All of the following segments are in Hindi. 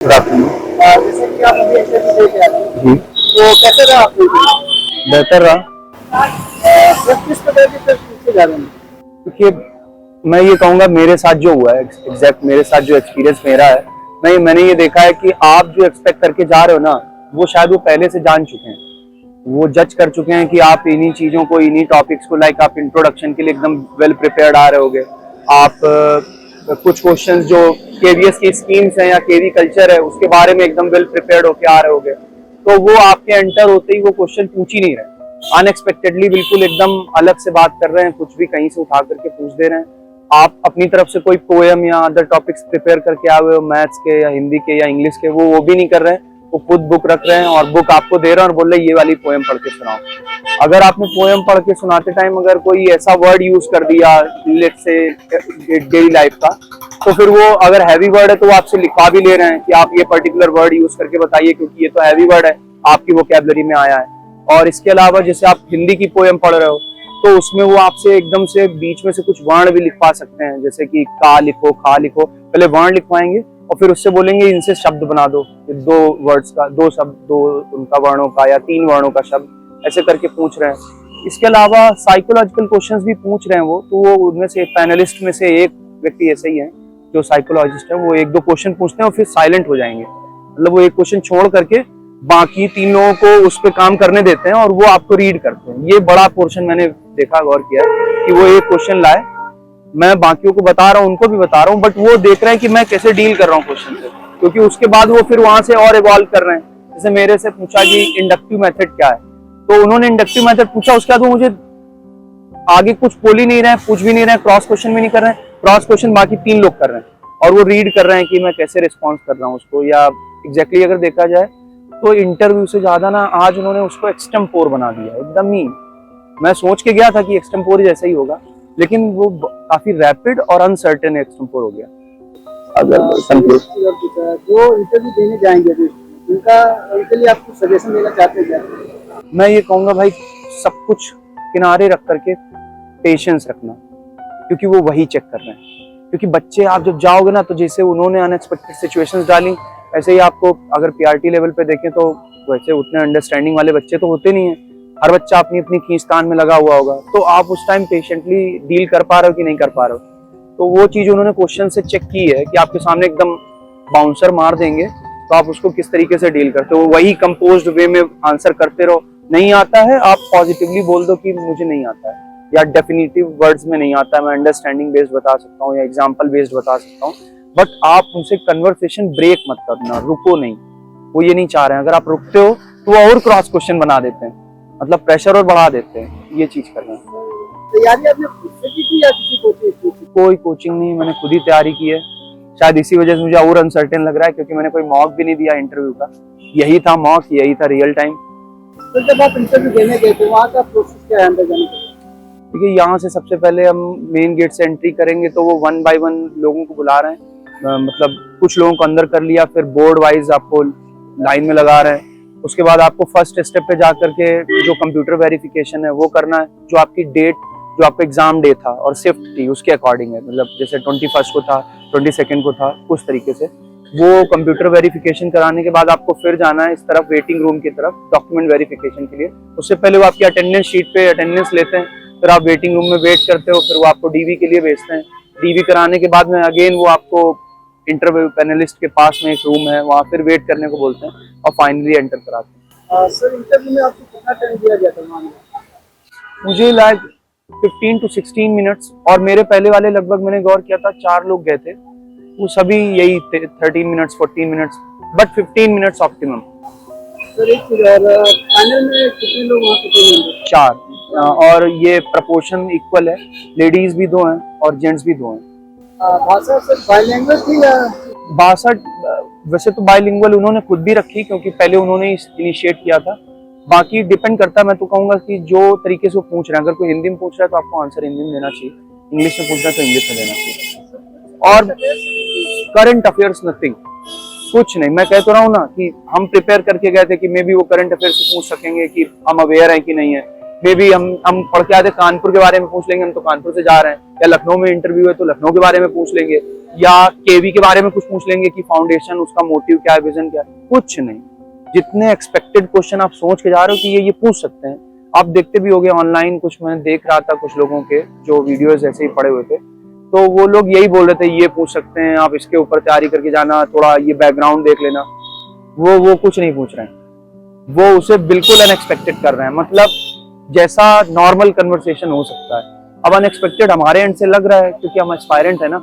Good afternoon. जैसे कि आप अभी इंटरव्यू दे के आए थे, जी, तो कैसा रहा आपको? बेहतर रहा। किस प्रकार के प्रश्न पूछे जा रहे हैं? क्योंकि मैं ये कहूँगा मेरे साथ जो हुआ है, एग्जैक्ट मेरे साथ जो एक्सपीरियंस मेरा है, मैंने ये देखा है कि आप जो एक्सपेक्ट करके जा रहे हो ना, वो शायद वो पहले से जान चुके हैं। वो जज कर चुके हैं कि आप इन्हीं चीज़ों को, इन्हीं टॉपिक्स को, लाइक आप इंट्रोडक्शन के लिए एकदम वेल प्रिपेयर्ड आ रहे होगे। आप कुछ क्वेश्चंस जो केवीएस की स्कीम्स हैं या केवी कल्चर है उसके बारे में एकदम वेल प्रिपेयर्ड होके आ रहे होगे, तो वो आपके एंटर होते ही वो क्वेश्चन पूछ ही नहीं रहे। अनएक्सपेक्टेडली बिल्कुल एकदम अलग से बात कर रहे हैं, कुछ भी कहीं से उठा करके पूछ दे रहे हैं। आप अपनी तरफ से कोई पोएम या अदर टॉपिक्स प्रिपेयर करके आए हुए हो, मैथ्स के या हिंदी के या इंग्लिश के, वो भी नहीं कर रहे हैं। वो खुद बुक रख रहे हैं और बुक आपको दे रहे हैं और बोल रहे ये वाली पोएम पढ़ के सुनाओ। अगर आपने पोएम पढ़ के सुनाते टाइम अगर कोई ऐसा वर्ड यूज कर दिया लेट्स से डेली लाइफ का, तो फिर वो अगर हैवी वर्ड है तो वो आपसे लिखवा भी ले रहे हैं कि आप ये पर्टिकुलर वर्ड यूज करके बताइए क्योंकि ये तो हैवी वर्ड है, आपकी वोकैबुलरी में आया है। और इसके अलावा जैसे आप हिंदी की पोएम पढ़ रहे हो तो उसमें वो आपसे एकदम से बीच में से कुछ वर्ण भी लिखवा सकते हैं, जैसे कि का लिखो, खा लिखो। पहले वर्ण लिखवाएंगे और फिर उससे बोलेंगे इनसे शब्द बना दो, दो वर्ड्स का, दो शब्द, दो उनका वर्णों का या तीन वर्णों का शब्द, ऐसे करके पूछ रहे हैं। इसके अलावा साइकोलॉजिकल क्वेश्चंस भी पूछ रहे हैं वो, तो वो उनमें से पैनलिस्ट में से एक व्यक्ति ऐसे ही है जो साइकोलॉजिस्ट है, वो एक दो क्वेश्चन पूछते हैं और फिर साइलेंट हो जाएंगे। मतलब वो एक क्वेश्चन छोड़ करके बाकी तीन लोगों को उस पर काम करने देते हैं और वो आपको रीड करते हैं। ये बड़ा पोर्शन मैंने देखा, गौर किया कि वो एक क्वेश्चन लाए, मैं बाकियों को बता रहा हूँ, उनको भी बता रहा हूँ, बट वो देख रहे हैं कि मैं कैसे डील कर रहा हूँ क्वेश्चन से, क्योंकि उसके बाद वो फिर वहां से और इवॉल्व कर रहे हैं। जैसे मेरे से पूछा कि इंडक्टिव मेथड क्या है, तो उन्होंने इंडक्टिव मेथड पूछा, उसके बाद वो मुझे आगे कुछ बोल ही नहीं रहे, पूछ भी नहीं रहे, क्रॉस क्वेश्चन भी नहीं कर रहे हैं। क्रॉस क्वेश्चन बाकी तीन लोग कर रहे हैं और वो रीड कर रहे हैं कि मैं कैसे रिस्पॉन्स कर रहा हूँ उसको। या एग्जैक्टली अगर देखा जाए तो इंटरव्यू से ज्यादा ना आज उन्होंने उसको एक्सटेम्पोर बना दिया एकदम ही। मैं सोच के गया था कि एक्सटेम्पोर जैसा ही होगा, लेकिन वो काफी रैपिड और अनसर्टेन एक्सटेम्पोर हो गया। अगर जो इंटरव्यू देने जाएंगे उनके लिए आप कुछ सजेशन देना चाहते हैं? मैं ये कहूंगा भाई, सब कुछ किनारे रख करके पेशेंस रखना, क्योंकि वो वही चेक कर रहे हैं। क्योंकि बच्चे आप जब जाओगे ना, तो जैसे उन्होंने अनएक्सपेक्टेड सिचुएशंस डाली, ऐसे ही आपको अगर पीआरटी लेवल पे देखें तो वैसे उतने अंडरस्टैंडिंग वाले बच्चे तो होते नहीं है। हर बच्चा अपनी अपनी खींचतान में लगा हुआ होगा, तो आप उस टाइम पेशेंटली डील कर पा रहे हो कि नहीं कर पा रहे हो। तो वो चीज उन्होंने क्वेश्चन से चेक की है कि आपके सामने एकदम बाउंसर मार देंगे तो आप उसको किस तरीके से डील करते हो। वही कंपोज्ड वे में आंसर करते रहो। नहीं आता है आप पॉजिटिवली बोल दो कि मुझे नहीं आता है, या डेफिनेटिव वर्ड्स में नहीं आता है, मैं अंडरस्टैंडिंग बेस्ड बता सकता हूँ या एग्जाम्पल बेस्ड बता सकता हूँ। बट आप उनसे कन्वर्सेशन ब्रेक मत करना, रुको नहीं। वो ये नहीं चाह रहे हैं, अगर आप रुकते हो तो वो और क्रॉस क्वेश्चन बना देते हैं, मतलब प्रेशर और बढ़ा देते हैं। ये चीज करना। तैयारी आपने खुद से की थी या किसी कोचिंग से? कोई कोचिंग नहीं, मैंने खुद ही तैयारी की है। शायद इसी वजह से मुझे और अनसर्टेन लग रहा है, क्योंकि मैंने कोई मॉक भी नहीं दिया इंटरव्यू का। यही था मॉक, यही था रियल टाइम। तो जब आप इंटरव्यू देने गए थे वहाँ का प्रोसेस क्या है अंदर जाने का? क्योंकि यहाँ से सबसे पहले हम मेन गेट से एंट्री करेंगे तो वो 1 बाय 1 लोगों को बुला रहे हैं। मतलब कुछ लोगों को अंदर कर लिया, फिर बोर्ड वाइज आपको लाइन में लगा रहे हैं। उसके बाद आपको फर्स्ट स्टेप पे जाकर के जो कंप्यूटर वेरिफिकेशन है वो करना है। जो आपकी डेट, जो आपका एग्जाम डे था और शिफ्ट थी उसके अकॉर्डिंग है, मतलब जैसे 21 को था, 22 को था, उस तरीके से वो कंप्यूटर वेरिफिकेशन कराने के बाद आपको फिर जाना है इस तरफ वेटिंग रूम की तरफ डॉक्यूमेंट वेरिफिकेशन के लिए। उससे पहले वो आपकी अटेंडेंस शीट पे अटेंडेंस लेते हैं, फिर आप वेटिंग रूम में वेट करते हो, फिर वो आपको डीवी के लिए भेजते हैं। डीवी कराने के बाद में अगेन वो आपको इंटरव्यू पैनलिस्ट के पास में एक रूम है, वहाँ फिर वेट करने को बोलते हैं और फाइनली एंटर कराते हैं। सर इंटरव्यू में आपको कितना टाइम दिया गया था वहाँ? मुझे लाइक 15 to 16 मिनट्स, और मेरे पहले वाले लगभग मैंने गौर किया था 4 लोग गए थे, वो सभी यही 13 minutes 14 minutes, but 15 minutes optimum. Sir एक पैनल में कितने लोग वहाँ पे? 4, और ये प्रपोर्शन इक्वल है, लेडीज भी 2 हैं और जेंट्स भी 2 हैं। भाषा सर बाइलिंगुअल थी या? भाषा वैसे तो बाइलिंगुअल उन्होंने खुद भी रखी, क्योंकि पहले उन्होंने इनिशिएट किया था। बाकी डिपेंड करता है, मैं तो कहूंगा कि जो तरीके से वो पूछ रहे हैं, अगर कोई हिंदी में पूछ रहा है तो आपको आंसर हिंदी में देना चाहिए, इंग्लिश में पूछ रहा है तो इंग्लिश में देना चाहिए। और करंट अफेयर्स नथिंग, कुछ नहीं। मैं कह तो रहा हूँ ना कि हम प्रिपेयर करके गए थे कि मे बी वो करंट अफेयर से पूछ सकेंगे कि हम अवेयर हैं कि नहीं है, मे भी हम पढ़ के आते कानपुर के बारे में पूछ लेंगे, हम तो कानपुर से जा रहे हैं, या लखनऊ में इंटरव्यू है तो लखनऊ के बारे में पूछ लेंगे, या केवी के बारे में कुछ पूछ लेंगे कि फाउंडेशन उसका मोटिव क्या है, विजन क्या है। कुछ नहीं, जितने एक्सपेक्टेड क्वेश्चन आप सोच के जा रहे हो कि ये पूछ सकते हैं, आप देखते भी होंगे ऑनलाइन, कुछ मैं देख रहा था कुछ लोगों के जो वीडियोस ऐसे ही पड़े हुए थे, तो वो लोग यही बोल रहे थे ये पूछ सकते हैं, आप इसके ऊपर तैयारी करके जाना, थोड़ा ये बैकग्राउंड देख लेना। वो कुछ नहीं पूछ रहे हैं, वो उसे बिल्कुल अनएक्सपेक्टेड कर रहे हैं, मतलब जैसा नॉर्मल कन्वर्सेशन हो सकता है। अब अनएक्सपेक्टेड हमारे एंड से लग रहा है क्योंकि हम एस्पायरेंट है ना,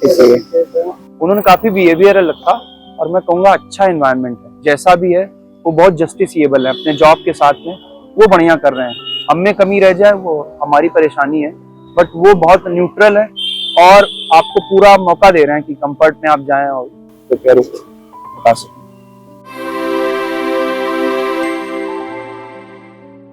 इसलिए उन्होंने काफी बिहेवियरल रखा, और मैं कहूँगा अच्छा एनवायरनमेंट है, जैसा भी है वो बहुत जस्टिसिएबल है, अपने जॉब के साथ में वो बढ़िया कर रहे हैं। हम में कमी रह जाए वो हमारी परेशानी है, बट वो बहुत न्यूट्रल है और आपको पूरा मौका दे रहे हैं कि कंफर्ट में आप जाएं और प्रिपेयर बता सकते हैं।